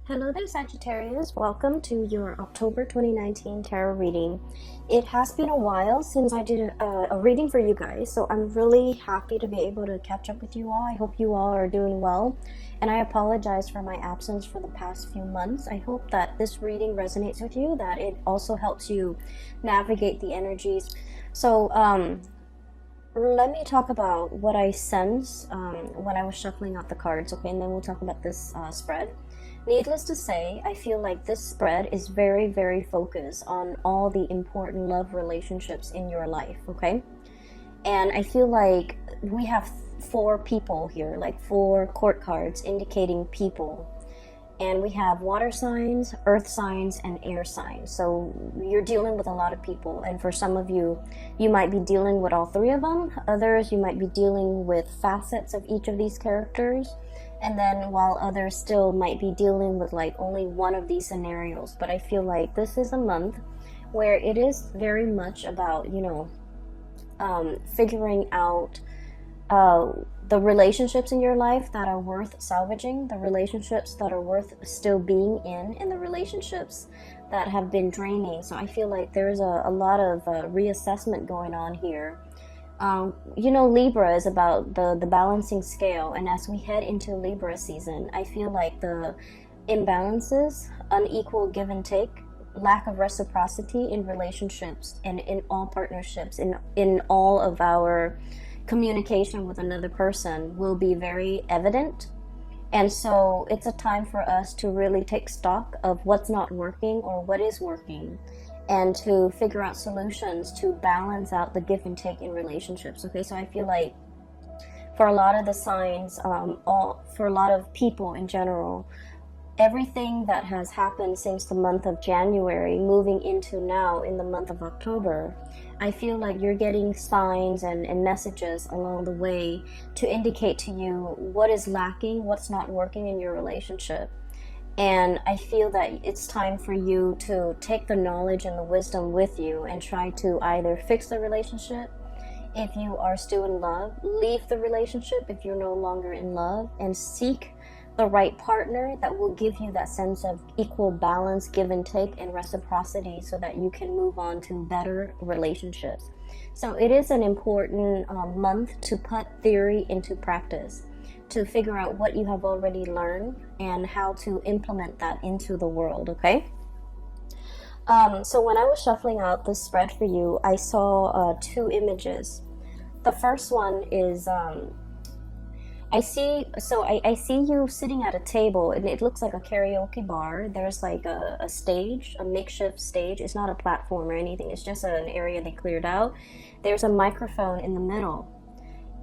Hello there, Sagittarius. Welcome to your October 2019 tarot reading. It has been a while since I did a reading for you guys, so I'm really happy to be able to catch up with you all. I hope you all are doing well, and I apologize for my absence for the past few months. I hope that this reading resonates with you, that it also helps you navigate the energies. So, let me talk about what I sense when I was shuffling out the cards, okay, and then we'll talk about this spread. Needless to say, I feel like this spread is very, very focused on all the important love relationships in your life, okay? And I feel like we have four people here, like four court cards indicating people. And we have water signs, earth signs, and air signs. So you're dealing with a lot of people. And for some of you, you might be dealing with all three of them. Others, you might be dealing with facets of each of these characters. And then while others still might be dealing with like only one of these scenarios. But I feel like this is a month where it is very much about, figuring out the relationships in your life that are worth salvaging, the relationships that are worth still being in, and the relationships that have been draining. So I feel like there's a lot of reassessment going on here. Libra is about the balancing scale, and as we head into Libra season, I feel like the imbalances, unequal give and take, lack of reciprocity in relationships and in all partnerships, in all of our communication with another person will be very evident. And so it's a time for us to really take stock of what's not working or what is working, and to figure out solutions to balance out the give and take in relationships. Okay, so I feel like for a lot of the signs, for a lot of people in general, everything that has happened since the month of January moving into now in the month of October, I feel like you're getting signs and messages along the way to indicate to you what is lacking, what's not working in your relationship. And I feel that it's time for you to take the knowledge and the wisdom with you and try to either fix the relationship if you are still in love, leave the relationship if you're no longer in love, and seek the right partner that will give you that sense of equal balance, give and take, and reciprocity so that you can move on to better relationships. So it is an important month to put theory into practice, to figure out what you have already learned and how to implement that into the world, okay? So when I was shuffling out this spread for you, I saw two images. The first one is, I see you sitting at a table, and it looks like a karaoke bar. There's like a stage, a makeshift stage. It's not a platform or anything. It's just an area they cleared out. There's a microphone in the middle.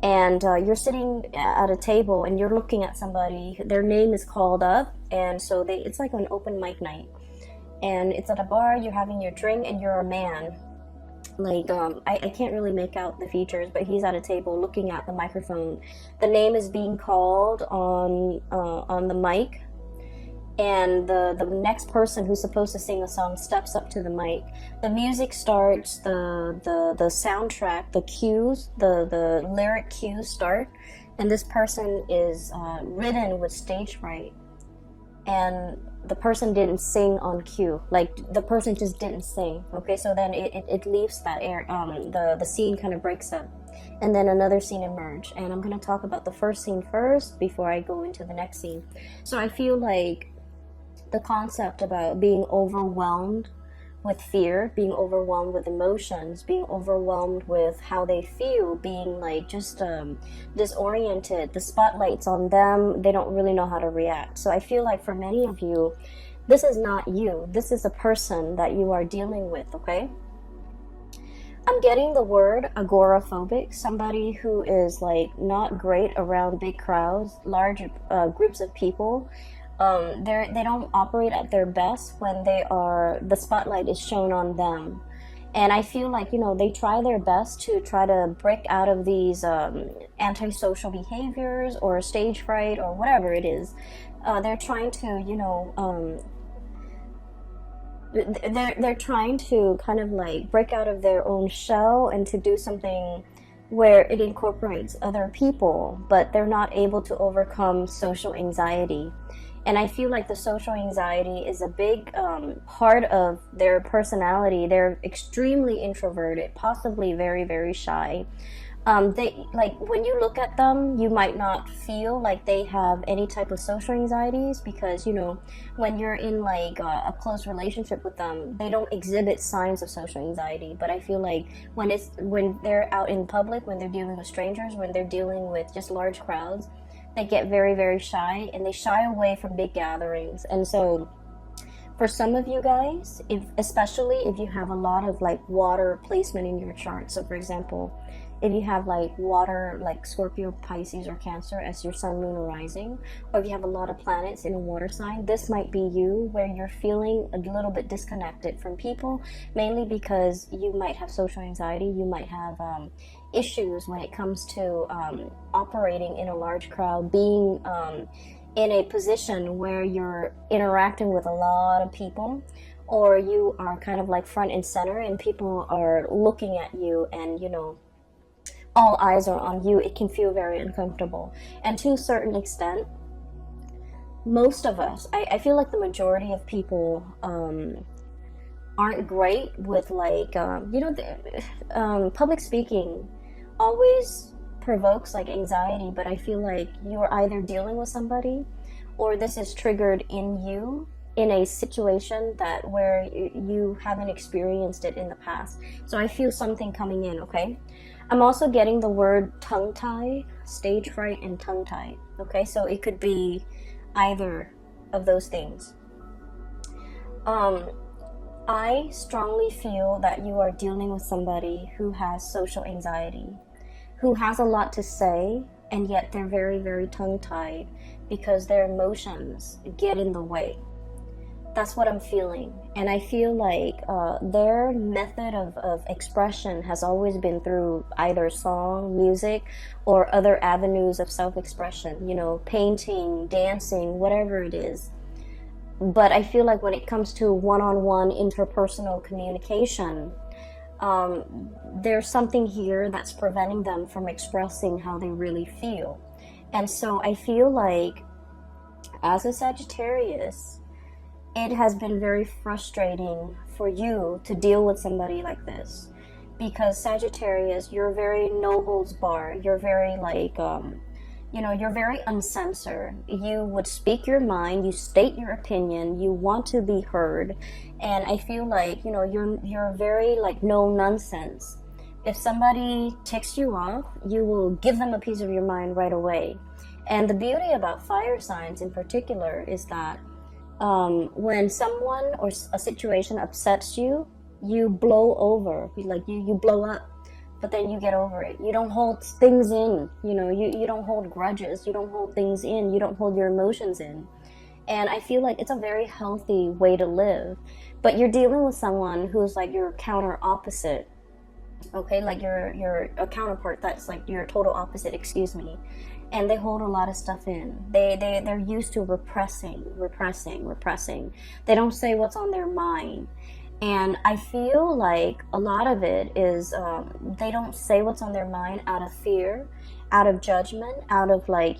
And you're sitting at a table and you're looking at somebody, their name is called up, and so it's like an open mic night. And it's at a bar, you're having your drink, and you're a man. Like, I can't really make out the features, but he's at a table looking at the microphone. The name is being called on the mic, and the next person who's supposed to sing a song steps up to the mic. The music starts, the soundtrack, the cues, the lyric cues start, and this person is ridden with stage fright, and the person didn't sing on cue. Like, the person just didn't sing. Okay, so then it leaves that air. The scene kind of breaks up, and then another scene emerges. And I'm going to talk about the first scene first before I go into the next scene. So I feel like the concept about being overwhelmed with fear, being overwhelmed with emotions, being overwhelmed with how they feel, being like just disoriented, the spotlight's on them, they don't really know how to react. So I feel like for many of you, this is not you. This is a person that you are dealing with, okay? I'm getting the word agoraphobic, somebody who is like not great around big crowds, large groups of people. They don't operate at their best when the spotlight is shown on them. And I feel like, they try their best to try to break out of these antisocial behaviors or stage fright or whatever it is. They're trying to, they're trying to kind of like break out of their own shell and to do something where it incorporates other people, but they're not able to overcome social anxiety. And I feel like the social anxiety is a big part of their personality. They're extremely introverted, possibly very, very shy. They like when you look at them, you might not feel like they have any type of social anxieties because when you're in like a close relationship with them, they don't exhibit signs of social anxiety. But I feel like when they're out in public, when they're dealing with strangers, when they're dealing with just large crowds, they get very, very shy and they shy away from big gatherings. And so for some of you guys, especially if you have a lot of like water placement in your chart, so for example, if you have like water, like Scorpio, Pisces, or Cancer as your sun, moon, or rising, or if you have a lot of planets in a water sign, this might be you, where you're feeling a little bit disconnected from people, mainly because you might have social anxiety. You might have issues when it comes to operating in a large crowd, being in a position where you're interacting with a lot of people, or you are kind of like front and center and people are looking at you, and all eyes are on you. It can feel very uncomfortable. And to a certain extent, most of us, I feel like the majority of people aren't great with like public speaking always provokes like anxiety, but I feel like you're either dealing with somebody or this is triggered in you in a situation that where you haven't experienced it in the past. So I feel something coming in, okay? I'm also getting the word tongue-tie, stage fright, and tongue-tie, okay? So it could be either of those things. I strongly feel that you are dealing with somebody who has social anxiety, who has a lot to say, and yet they're very, very tongue-tied because their emotions get in the way. That's what I'm feeling. And I feel like their method of expression has always been through either song, music, or other avenues of self-expression, painting, dancing, whatever it is. But I feel like when it comes to one-on-one interpersonal communication, there's something here that's preventing them from expressing how they really feel. And so I feel like as a Sagittarius, it has been very frustrating for you to deal with somebody like this, because Sagittarius, you're very no holds barred. You're very like, you're very uncensored. You would speak your mind. You state your opinion. You want to be heard, and I feel like you're very like no nonsense. If somebody ticks you off, you will give them a piece of your mind right away. And the beauty about fire signs in particular is that when someone or a situation upsets you, you blow over, like you blow up, but then you get over it. You don't hold things in, you don't hold grudges, you don't hold things in, you don't hold your emotions in. And I feel like it's a very healthy way to live. But you're dealing with someone who's like your counter opposite, okay, like you're a counterpart that's like your total opposite, excuse me. And they hold a lot of stuff in. They're used to repressing. They don't say what's on their mind. And I feel like a lot of it is they don't say what's on their mind out of fear, out of judgment, out of like,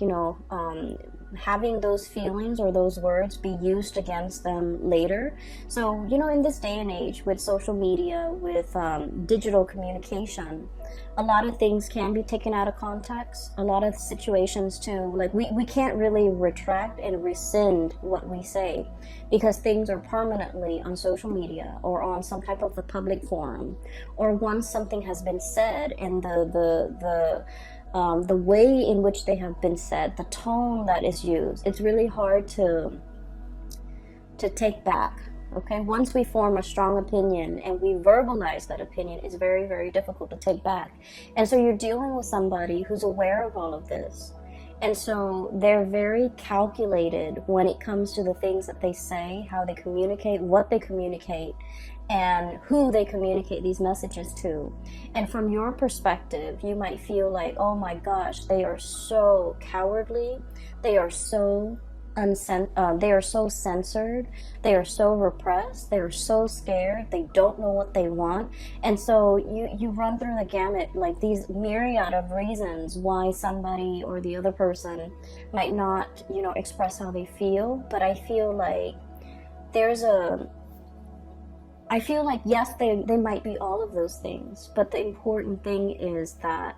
having those feelings or those words be used against them later. So, in this day and age with social media, with digital communication, a lot of things can be taken out of context. A lot of situations too, like we can't really retract and rescind what we say because things are permanently on social media or on some type of a public forum, or once something has been said and the way in which they have been said, the tone that is used, it's really hard to take back. Okay, once we form a strong opinion and we verbalize that opinion, it's very, very difficult to take back. And so you're dealing with somebody who's aware of all of this. And so they're very calculated when it comes to the things that they say, how they communicate, what they communicate, and who they communicate these messages to. And from your perspective, you might feel like, oh my gosh, they are so cowardly. They are so they are so censored, they are so repressed, they are so scared, they don't know what they want. And so you run through the gamut, like these myriad of reasons why somebody or the other person might not, you know, express how they feel. But I feel like yes, they might be all of those things, but the important thing is that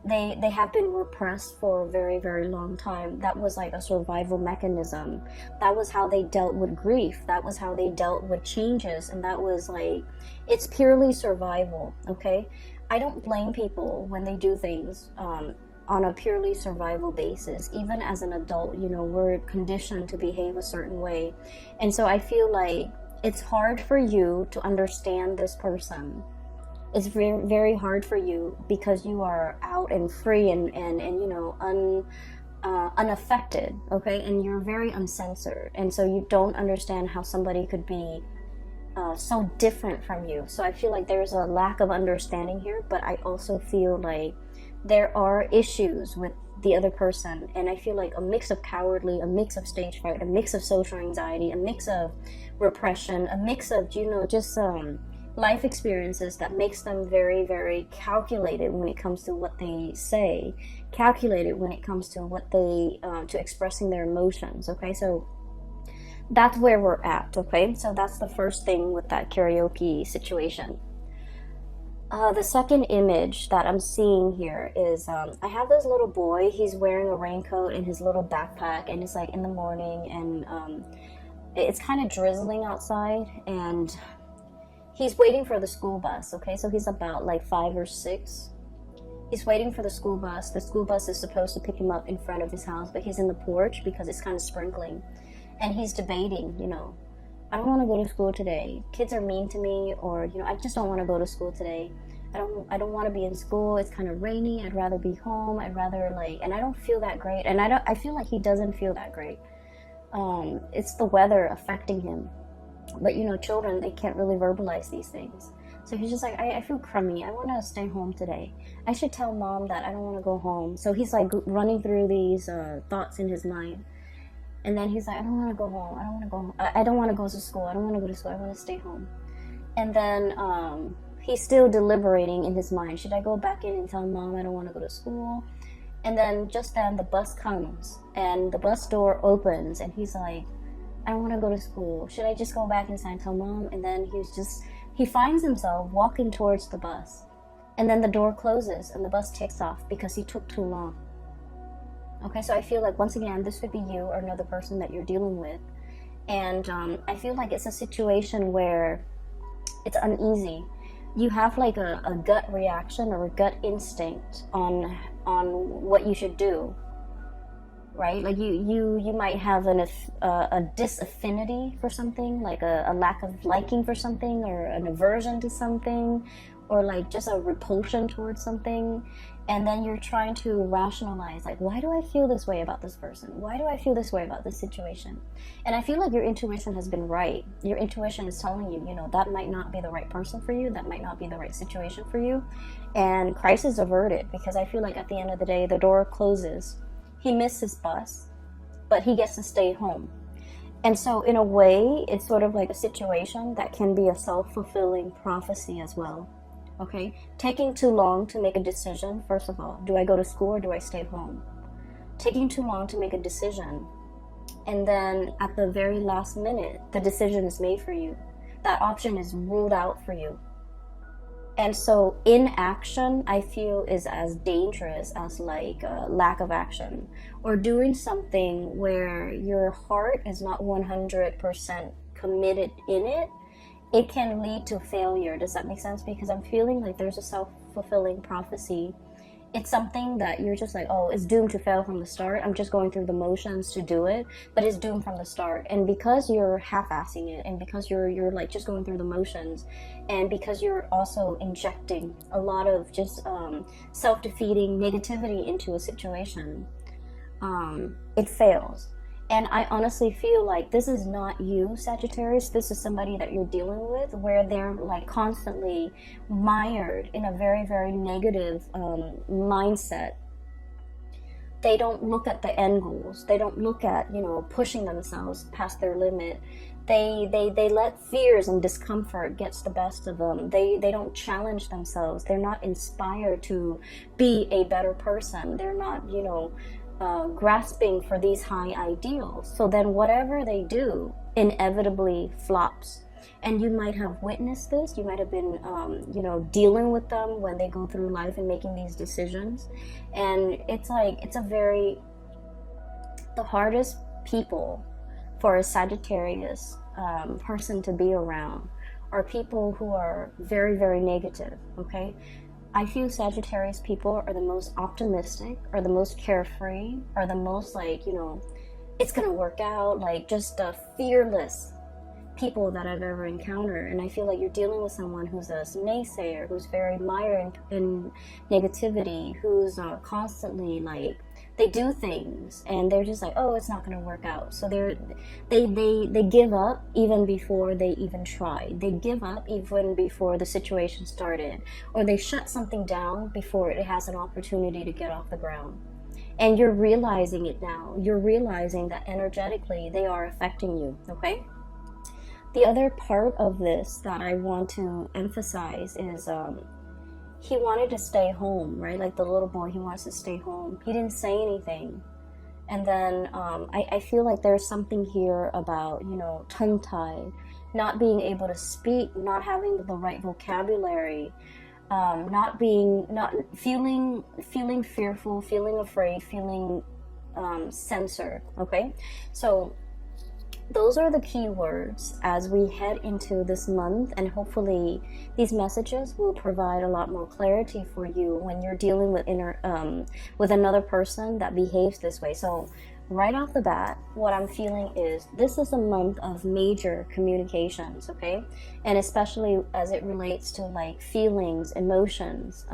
they have been repressed for a very, very long time. That was like a survival mechanism. That was how they dealt with grief. That was how they dealt with changes. And that was like, it's purely survival, okay? I don't blame people when they do things on a purely survival basis. Even as an adult, you know, we're conditioned to behave a certain way. And so I feel like it's hard for you to understand this person. It's very, very hard for you because you are out and free and you know, unaffected, okay? And you're very uncensored. And so you don't understand how somebody could be so different from you. So I feel like there's a lack of understanding here, but I also feel like there are issues with the other person. And I feel like a mix of cowardly, a mix of stage fright, a mix of social anxiety, a mix of repression, a mix of, you know, just life experiences that makes them very, very calculated when it comes to what they say, calculated when it comes to what they to expressing their emotions. Okay, so that's where we're at. Okay, so that's the first thing with that karaoke situation. The second image that I'm seeing here is I have this little boy. He's wearing a raincoat and his little backpack, and it's like in the morning, and it's kind of drizzling outside, and he's waiting for the school bus, okay? So he's about like 5 or 6. He's waiting for the school bus. The school bus is supposed to pick him up in front of his house, but he's in the porch because it's kind of sprinkling. And he's debating, you know, I don't want to go to school today. Kids are mean to me, or, you know, I just don't want to go to school today. I don't want to be in school. It's kind of rainy. I'd rather be home. I'd rather and I don't feel that great. And I feel like he doesn't feel that great. It's the weather affecting him. But, you know, children, they can't really verbalize these things. So he's just like, I feel crummy. I want to stay home today. I should tell mom that I don't want to go home. So he's like running through these thoughts in his mind. And then he's like, I don't want to go home. I don't want to go home. I don't want to go to school. I don't want to go to school. I want to stay home. And then he's still deliberating in his mind. Should I go back in and tell mom I don't want to go to school? And then just then the bus comes. And the bus door opens. And he's like, I don't want to go to school. Should I just go back inside and tell mom? And then he finds himself walking towards the bus. And then the door closes and the bus takes off because he took too long. Okay, so I feel like, once again, this could be you or another person that you're dealing with. And I feel like it's a situation where it's uneasy. You have like a gut reaction or a gut instinct on what you should do. Right? Like you might have a disaffinity for something, like a lack of liking for something, or an aversion to something, or like just a repulsion towards something. And then you're trying to rationalize, like, why do I feel this way about this person? Why do I feel this way about this situation? And I feel like your intuition has been right. Your intuition is telling you, you know, that might not be the right person for you. That might not be the right situation for you. And crisis averted, because I feel like at the end of the day, the door closes. He missed his bus, but he gets to stay home. And so in a way, it's sort of like a situation that can be a self-fulfilling prophecy as well. Okay? Taking too long to make a decision, first of all. Do I go to school or do I stay home? Taking too long to make a decision. And then at the very last minute, the decision is made for you. That option is ruled out for you. And so inaction, I feel, is as dangerous as like lack of action, or doing something where your heart is not 100% committed in it. It can lead to failure. Does that make sense? Because I'm feeling like there's a self-fulfilling prophecy. It's something that you're just like, oh, it's doomed to fail from the start. I'm just going through the motions to do it, but it's doomed from the start. And because you're half-assing it, and because you're like just going through the motions, and because you're also injecting a lot of just self-defeating negativity into a situation, it fails. And I honestly feel like this is not you, Sagittarius. This is somebody that you're dealing with, where they're like constantly mired in a very, very negative mindset. They don't look at the end goals. They don't look at, you know, pushing themselves past their limit. They let fears and discomfort gets the best of them. They don't challenge themselves. They're not inspired to be a better person. They're not, you know, grasping for these high ideals. So then whatever they do inevitably flops. And you might have witnessed this. You might have been, you know, dealing with them when they go through life and making these decisions. And it's like, the hardest people for a Sagittarius person to be around are people who are very, very negative, okay? I feel Sagittarius people are the most optimistic, are the most carefree, are the most like, you know, it's gonna work out, like just fearless people that I've ever encountered. And I feel like you're dealing with someone who's a naysayer, who's very mired in negativity, who's constantly like, they do things and they're just like, oh, it's not going to work out. So they give up even before they even try. They give up even before the situation started, or they shut something down before it has an opportunity to get off the ground. And you're realizing it now. You're realizing that energetically they are affecting you, okay? The other part of this that I want to emphasize is he wanted to stay home, right? Like the little boy, he wants to stay home. He didn't say anything. And then I feel like there's something here about, you know, tongue-tied, not being able to speak, not having the right vocabulary, not feeling fearful, feeling afraid, feeling censored, okay? So those are the key words as we head into this month, and hopefully these messages will provide a lot more clarity for you when you're dealing with with another person that behaves this way. So right off the bat, what I'm feeling is this is a month of major communications, okay? And especially as it relates to like feelings, emotions,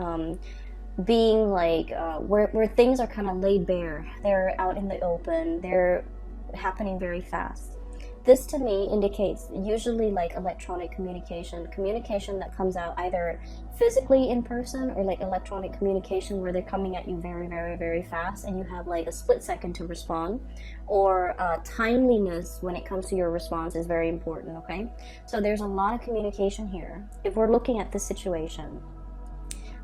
being like where things are kind of laid bare. They're out in the open. They're happening very fast. This to me indicates usually like electronic communication that comes out either physically in person or like electronic communication where they're coming at you very, very, very fast and you have like a split second to respond, or timeliness when it comes to your response is very important, okay? So there's a lot of communication here. If we're looking at this situation,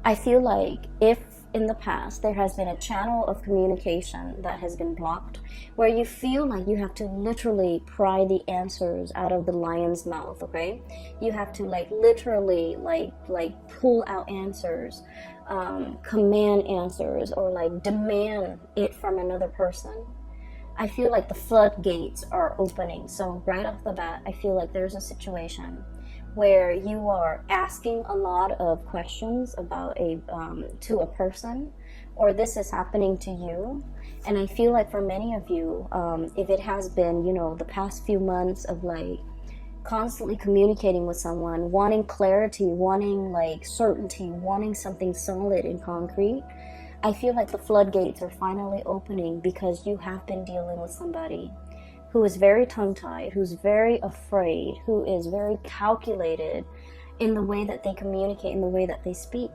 I feel like if in the past there has been a channel of communication that has been blocked, where you feel like you have to literally pry the answers out of the lion's mouth, okay? You have to like literally like pull out answers, command answers, or like demand it from another person. I feel like the floodgates are opening. So right off the bat, I feel like there's a situation where you are asking a lot of questions about to a person, or this is happening to you. And I feel like for many of you, if it has been, you know, the past few months of like constantly communicating with someone, wanting clarity, wanting like certainty, wanting something solid and concrete, I feel like the floodgates are finally opening because you have been dealing with somebody who is very tongue-tied, who's very afraid, who is very calculated in the way that they communicate, in the way that they speak.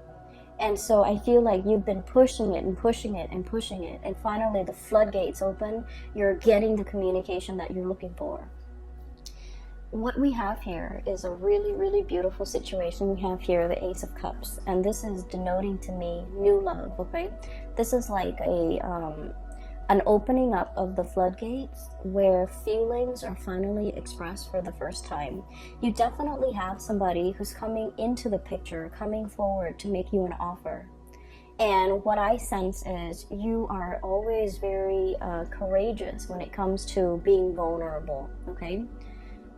And so I feel like you've been pushing it and pushing it and pushing it, and finally the floodgates open. You're getting the communication that you're looking for. What we have here is a really, really beautiful situation. We have here the Ace of Cups, and this is denoting to me new love, okay? This is like an opening up of the floodgates where feelings are finally expressed for the first time. You definitely have somebody who's coming into the picture, coming forward to make you an offer. And what I sense is you are always very courageous when it comes to being vulnerable, okay?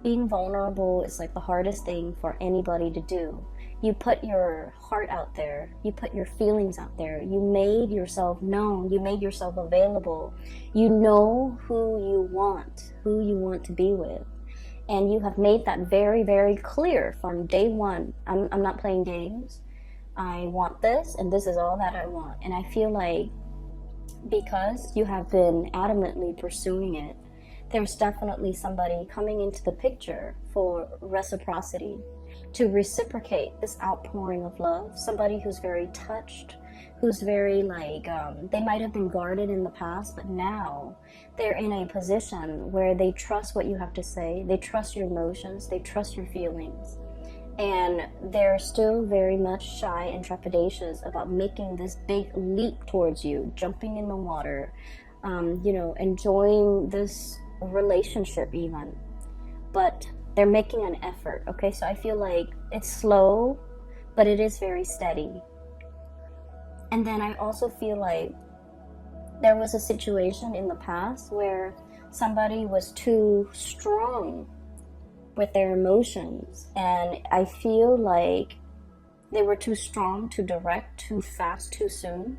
Being vulnerable is like the hardest thing for anybody to do. You put your heart out there, you put your feelings out there, you made yourself known, you made yourself available. You know who you want to be with. And you have made that very, very clear from day one. I'm not playing games. I want this, and this is all that I want. And I feel like because you have been adamantly pursuing it, there's definitely somebody coming into the picture for reciprocity, to reciprocate this outpouring of love. Somebody who's very touched, who's very like, they might have been guarded in the past, but now they're in a position where they trust what you have to say, they trust your emotions, they trust your feelings, and they're still very much shy and trepidatious about making this big leap towards you, jumping in the water, you know, enjoying this relationship even. But they're making an effort, okay? So I feel like it's slow, but it is very steady. And then I also feel like there was a situation in the past where somebody was too strong with their emotions, and I feel like they were too strong, too direct, too fast, too soon,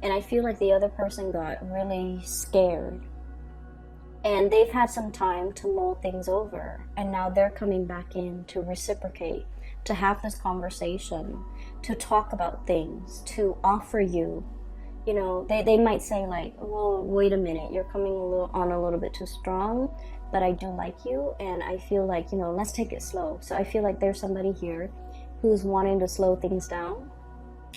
and I feel like the other person got really scared, and they've had some time to mull things over, and now they're coming back in to reciprocate, to have this conversation, to talk about things, to offer you, you know, they might say like, well, wait a minute, you're coming a little bit too strong, but I do like you, and I feel like, you know, let's take it slow. So I feel like there's somebody here who's wanting to slow things down,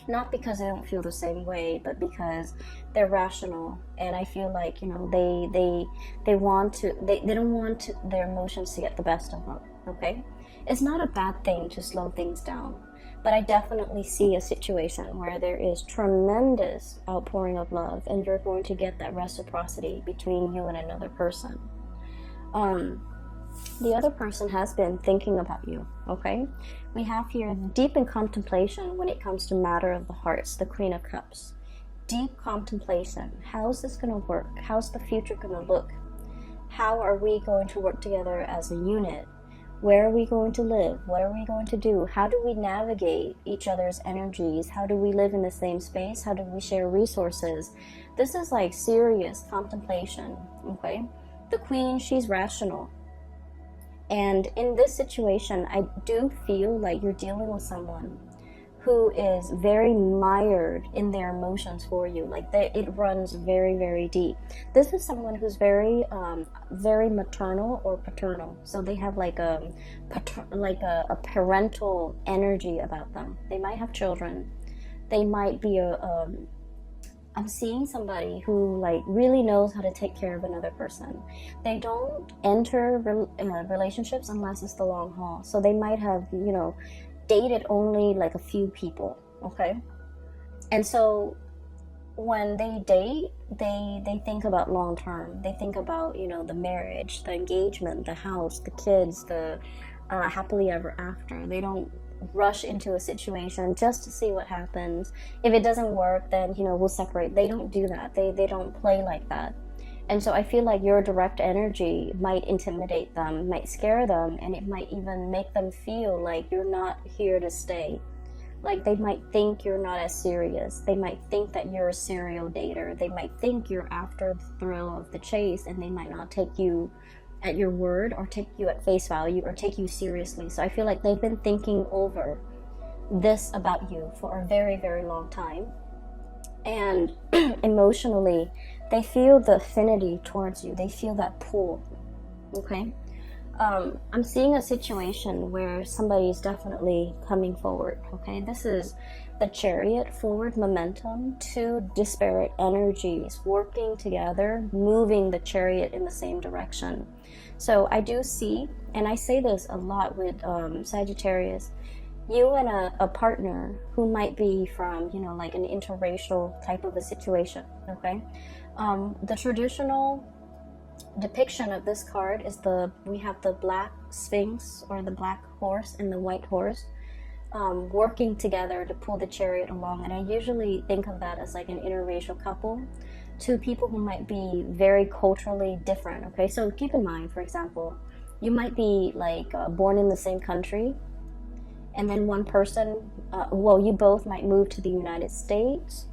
not because they don't feel the same way, but because they're rational, and I feel like, you know, they want to, they don't want to, their emotions to get the best of them, okay? It's not a bad thing to slow things down, but I definitely see a situation where there is tremendous outpouring of love, and you're going to get that reciprocity between you and another person. The other person has been thinking about you, okay? We have here deep in contemplation when it comes to matter of the hearts, the Queen of Cups. Deep contemplation. How's this going to work? How's the future going to look? How are we going to work together as a unit? Where are we going to live? What are we going to do? How do we navigate each other's energies? How do we live in the same space? How do we share resources? This is like serious contemplation, okay? The Queen, she's rational. And in this situation, I do feel like you're dealing with someone who is very mired in their emotions for you. Like it runs very, very deep. This is someone who's very, very maternal or paternal. So they have like a parental energy about them. They might have children. They might be I'm seeing somebody who like really knows how to take care of another person. They don't enter relationships unless it's the long haul. So they might have, you know, dated only like a few people, okay? And so when they date, they think about long term. They think about, you know, the marriage, the engagement, the house, the kids, the happily ever after. They don't rush into a situation just to see what happens. If it doesn't work, then, you know, we'll separate. They don't do that. They don't play like that. And so I feel like your direct energy might intimidate them, might scare them, and it might even make them feel like you're not here to stay. Like they might think you're not as serious. They might think that you're a serial dater. They might think you're after the thrill of the chase, and they might not take you at your word or take you at face value or take you seriously. So I feel like they've been thinking over this about you for a very, very long time. And emotionally, they feel the affinity towards you. They feel that pull, okay? I'm seeing a situation where somebody is definitely coming forward, okay? This is the Chariot, forward momentum, two disparate energies working together, moving the Chariot in the same direction. So I do see, and I say this a lot with Sagittarius, you and a partner who might be from, you know, like an interracial type of a situation, okay? The traditional depiction of this card is we have the black sphinx or the black horse and the white horse working together to pull the chariot along, and I usually think of that as like an interracial couple, two people who might be very culturally different, okay? So keep in mind, for example, you might be like born in the same country, and then one person, you both might move to the United States,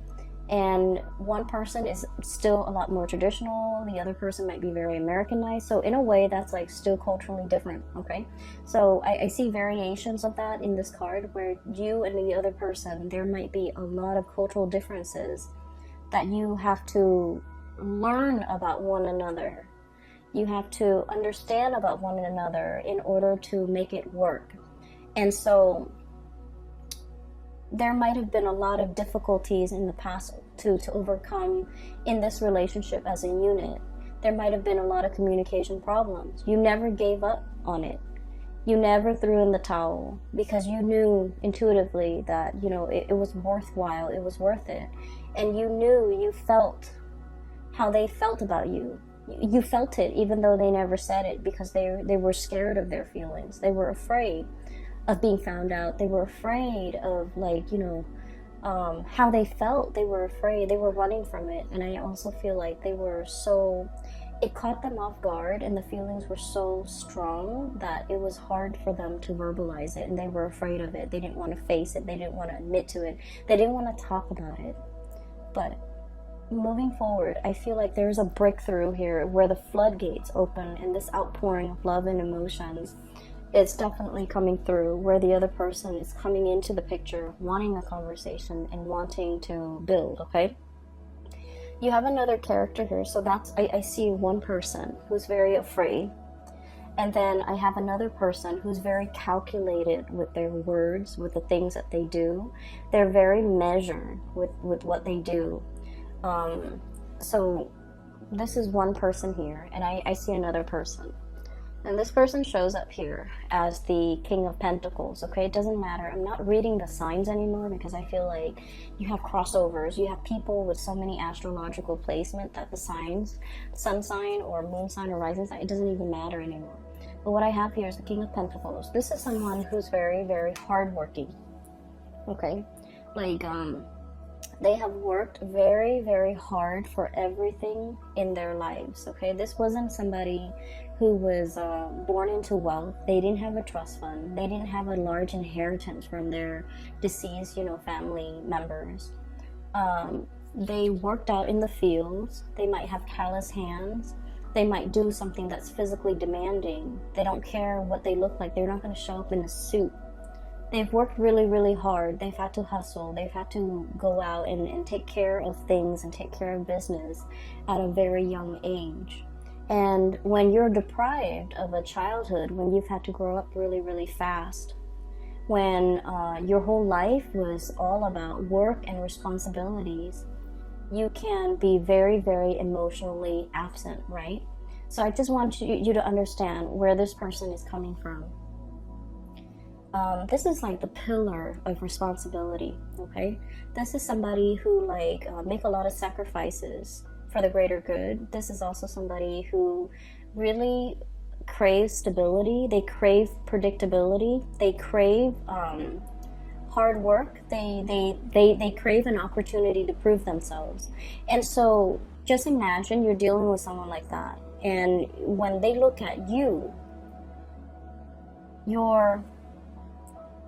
and one person is still a lot more traditional, the other person might be very Americanized. So in a way, that's like still culturally different, okay? So I see variations of that in this card where you and the other person, there might be a lot of cultural differences that you have to learn about one another. You have to understand about one another in order to make it work. And so there might have been a lot of difficulties in the past to overcome in this relationship as a unit. There might have been a lot of communication problems. You never gave up on it. You never threw in the towel because you knew intuitively that, you know, it was worthwhile, it was worth it. And you knew, you felt how they felt about you. You felt it even though they never said it, because they were scared of their feelings. They were afraid of being found out. They were afraid of, like, you know, how they felt. They were afraid. They were running from it. And I also feel like they were so, it caught them off guard, and the feelings were so strong that it was hard for them to verbalize it, and they were afraid of it. They didn't want to face it. They didn't want to admit to it. They didn't want to talk about it. But moving forward, I feel like there's a breakthrough here where the floodgates open, and this outpouring of love and emotions is definitely coming through, where the other person is coming into the picture, wanting a conversation and wanting to build, okay? You have another character here, so that's, I see one person who's very afraid, and then I have another person who's very calculated with their words, with the things that they do. They're very measured with what they do. So this is one person here, and I see another person. And this person shows up here as the King of Pentacles, okay? It doesn't matter. I'm not reading the signs anymore because I feel like you have crossovers. You have people with so many astrological placement that the signs, sun sign or moon sign or rising sign, it doesn't even matter anymore. But what I have here is the King of Pentacles. This is someone who's very, very hardworking, okay? Like, they have worked very, very hard for everything in their lives, okay? This wasn't somebody who was born into wealth. They didn't have a trust fund. They didn't have a large inheritance from their deceased, you know, family members. They worked out in the fields. They might have callous hands. They might do something that's physically demanding. They don't care what they look like. They're not going to show up in a suit. They've worked really, really hard. They've had to hustle. They've had to go out and take care of things and take care of business at a very young age. And when you're deprived of a childhood, when you've had to grow up really, really fast, when your whole life was all about work and responsibilities, you can be very, very emotionally absent, right? So I just want you to understand where this person is coming from. This is like the pillar of responsibility, okay? This is somebody who make a lot of sacrifices for the greater good. This is also somebody who really craves stability. They crave predictability. They crave hard work. They crave an opportunity to prove themselves. And so just imagine you're dealing with someone like that. And when they look at you, you're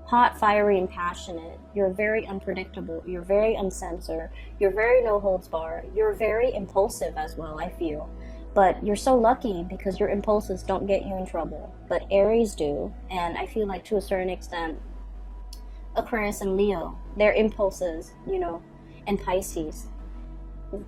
hot, fiery, and passionate. You're very unpredictable. You're very uncensored. You're very no holds barred. You're very impulsive as well, I feel. But you're so lucky because your impulses don't get you in trouble. But Aries do. And I feel like to a certain extent, Aquarius and Leo, their impulses, you know, and Pisces,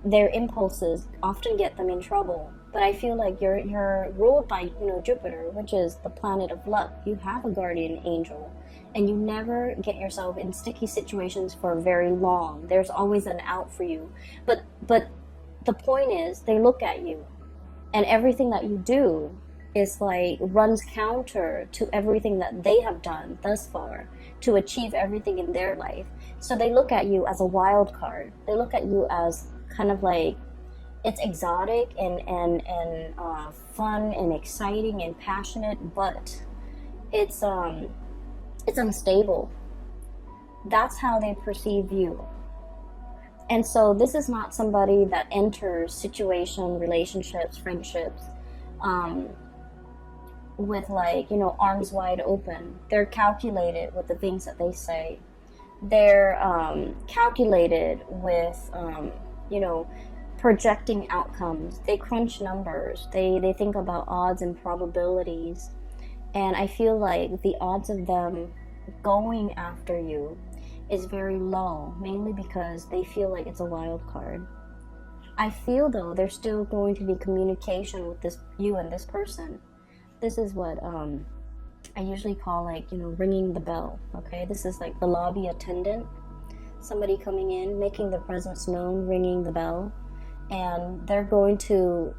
their impulses often get them in trouble. But I feel like you're ruled by, you know, Jupiter, which is the planet of luck. You have a guardian angel. And you never get yourself in sticky situations for very long. There's always an out for you. But the point is, they look at you, and everything that you do is like runs counter to everything that they have done thus far to achieve everything in their life. So they look at you as a wild card. They look at you as kind of like, it's exotic and fun and exciting and passionate, but it's unstable. That's how they perceive you. And so this is not somebody that enters situation, relationships, friendships, with like, you know, arms wide open. They're calculated with the things that they say. They're calculated with, you know, projecting outcomes. They crunch numbers. They think about odds and probabilities. And I feel like the odds of them going after you is very low, mainly because they feel like it's a wild card. I feel though there's still going to be communication with you and this person. This is what I usually call, like, you know, ringing the bell, okay? This is like the lobby attendant somebody coming in, making their presence known, ringing the bell, and they're going to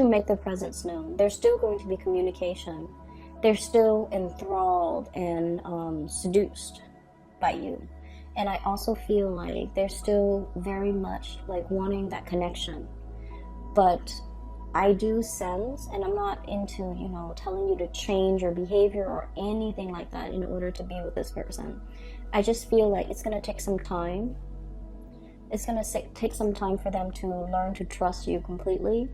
make their presence known. There's still going to be communication. They're still enthralled and seduced by you. And I also feel like they're still very much like wanting that connection. But I do sense, and I'm not into, telling you to change your behavior or anything like that in order to be with this person. I just feel like it's going to take some time. It's going to take some time for them to learn to trust you completely.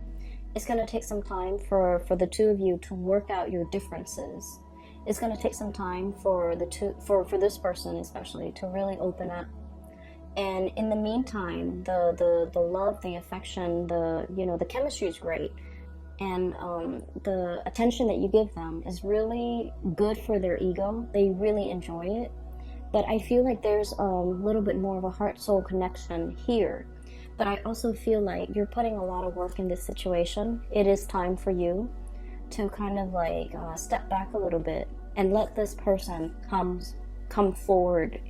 It's going to take some time for the two of you to work out your differences. It's going to take some time for this person especially to really open up. And in the meantime, the love, the affection, the chemistry is great. And the attention that you give them is really good for their ego. They really enjoy it. But I feel like there's a little bit more of a heart-soul connection here. But I also feel like you're putting a lot of work in this situation. It is time for you to kind of like step back a little bit and let this person come forward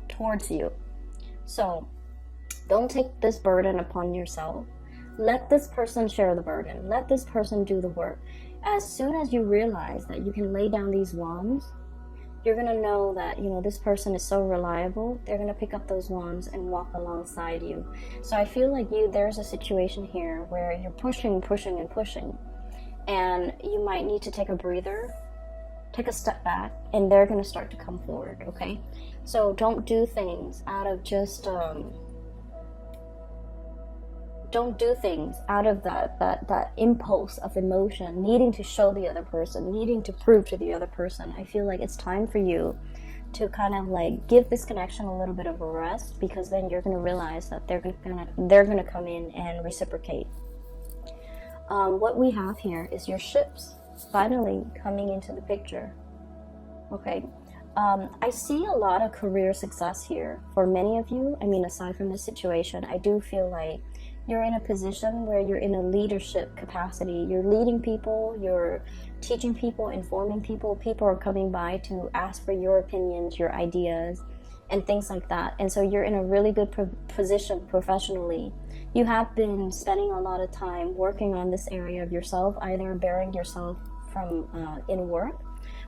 towards you. So don't take this burden upon yourself. Let this person share the burden. Let this person do the work. As soon as you realize that you can lay down these wands, you're going to know that, this person is so reliable. They're going to pick up those wands and walk alongside you. So I feel like there's a situation here where you're pushing, and you might need to take a breather, take a step back, and they're going to start to come forward, okay? So don't do things out of just, don't do things out of that impulse of emotion, needing to show the other person, needing to prove to the other person. I feel like it's time for you to kind of like give this connection a little bit of a rest, because then you're going to realize that they're going to come in and reciprocate. What we have here is your ships finally coming into the picture. Okay. I see a lot of career success here for many of you. I mean, aside from this situation, I do feel like you're in a position where you're in a leadership capacity. You're leading people, you're teaching people, informing people. People are coming by to ask for your opinions, your ideas, and things like that. And so you're in a really good position professionally. You have been spending a lot of time working on this area of yourself, either bearing yourself from in work,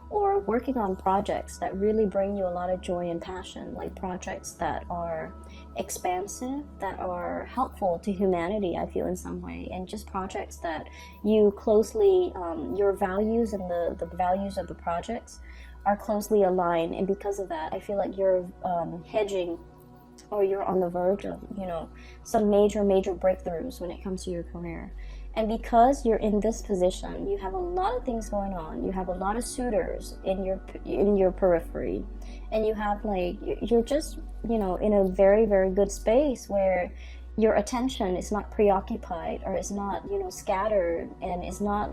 or working on projects that really bring you a lot of joy and passion, like projects that are expansive, that are helpful to humanity, I feel, in some way, and just projects that you closely, your values and the values of the projects are closely aligned. And because of that, I feel like you're hedging, or you're on the verge of, some major breakthroughs when it comes to your career. And because you're in this position, you have a lot of things going on. You have a lot of suitors in your periphery, and you have you're just in a very, very good space where your attention is not preoccupied, or is not scattered, and is not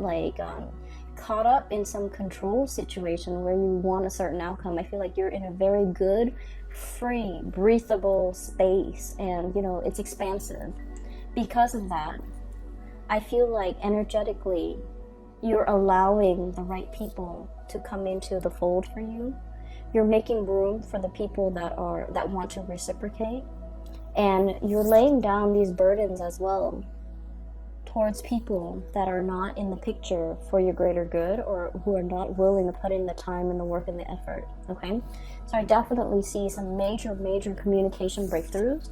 caught up in some control situation where you want a certain outcome. I feel like you're in a very good, free, breathable space, and it's expansive. Because of that, I feel like energetically you're allowing the right people to come into the fold for you. You're making room for the people that want to reciprocate, and you're laying down these burdens as well towards people that are not in the picture for your greater good, or who are not willing to put in the time and the work and the effort. Okay, so I definitely see some major communication breakthroughs.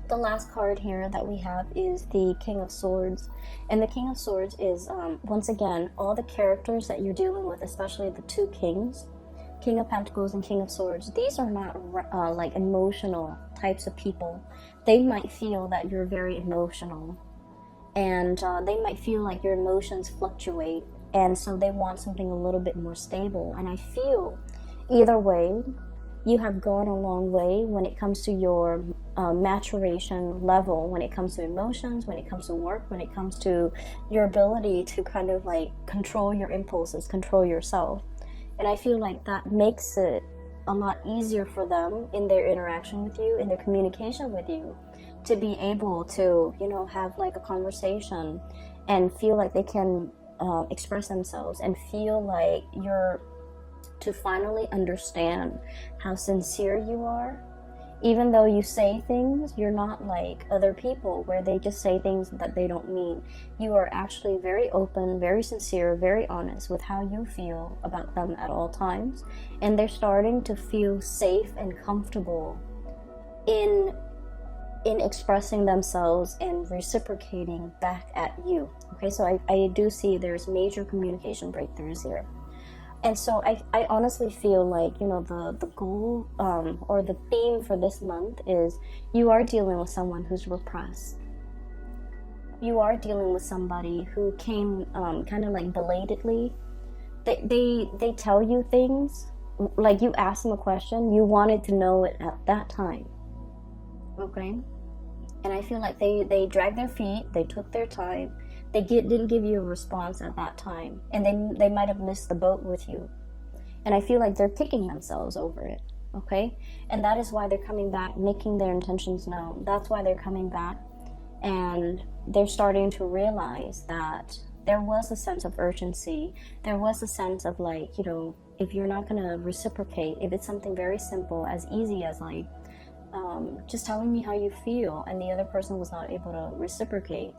The last card here that we have is the King of Swords, and the King of Swords is once again all the characters that you're dealing with, especially the two kings, King of Pentacles and King of Swords. These are not emotional types of people. They might feel that you're very emotional, and they might feel like your emotions fluctuate, and so they want something a little bit more stable. And I feel either way, you have gone a long way when it comes to your maturation level, when it comes to emotions, when it comes to work, when it comes to your ability to kind of control your impulses, control yourself. And I feel like that makes it a lot easier for them in their interaction with you, in their communication with you, to be able to, have a conversation and feel like they can express themselves, and feel like you're to finally understand how sincere you are. Even though you say things, you're not like other people where they just say things that they don't mean. You are actually very open, very sincere, very honest with how you feel about them at all times. And they're starting to feel safe and comfortable in expressing themselves and reciprocating back at you. Okay, so I do see there's major communication breakthroughs here. And so I honestly feel like, you know, the goal or the theme for this month is you are dealing with someone who's repressed. You are dealing with somebody who came kind of like belatedly. They tell you things, like you ask them a question, you wanted to know it at that time. Okay? And I feel like they dragged their feet, they took their time. They didn't give you a response at that time. And then they might have missed the boat with you. And I feel like they're kicking themselves over it. Okay? And that is why they're coming back, making their intentions known. That's why they're coming back. And they're starting to realize that there was a sense of urgency. There was a sense of like, you know, if you're not going to reciprocate, if it's something very simple, as easy as like, just telling me how you feel, and the other person was not able to reciprocate,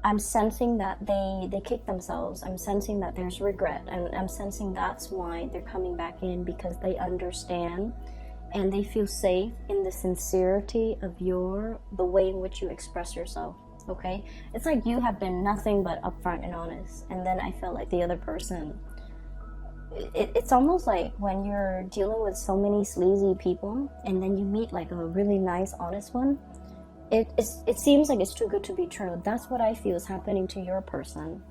I'm sensing that they kick themselves. I'm sensing that there's regret, and I'm sensing that's why they're coming back in, because they understand and they feel safe in the sincerity of the way in which you express yourself. Okay, it's like you have been nothing but upfront and honest, and then I felt like the other person, it's almost like when you're dealing with so many sleazy people and then you meet like a really nice honest one, it seems like it's too good to be true. That's what I feel is happening to your person,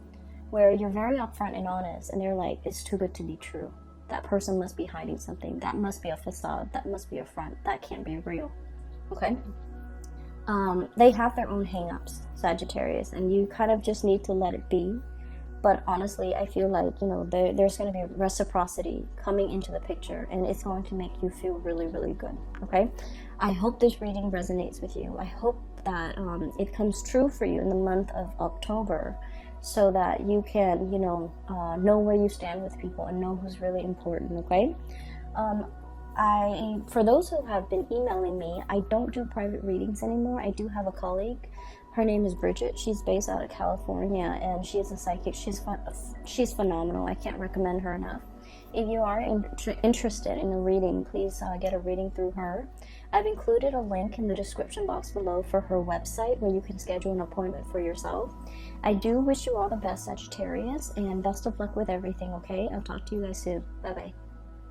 where you're very upfront and honest, and they're like, it's too good to be true. That person must be hiding something. That must be a facade. That must be a front. That can't be real. Okay? They have their own hang-ups, Sagittarius, and you kind of just need to let it be. But honestly, I feel like, you know, there's going to be reciprocity coming into the picture, and it's going to make you feel really, really good. Okay? I hope this reading resonates with you. I hope that it comes true for you in the month of October, so that you can, you know where you stand with people and know who's really important. Okay? For those who have been emailing me, I don't do private readings anymore. I do have a colleague. Her name is Bridget. She's based out of California, and she is a psychic. She's phenomenal. I can't recommend her enough. If you are interested in a reading, please get a reading through her. I've included a link in the description box below for her website where you can schedule an appointment for yourself. I do wish you all the best, Sagittarius, and best of luck with everything, okay? I'll talk to you guys soon. Bye-bye.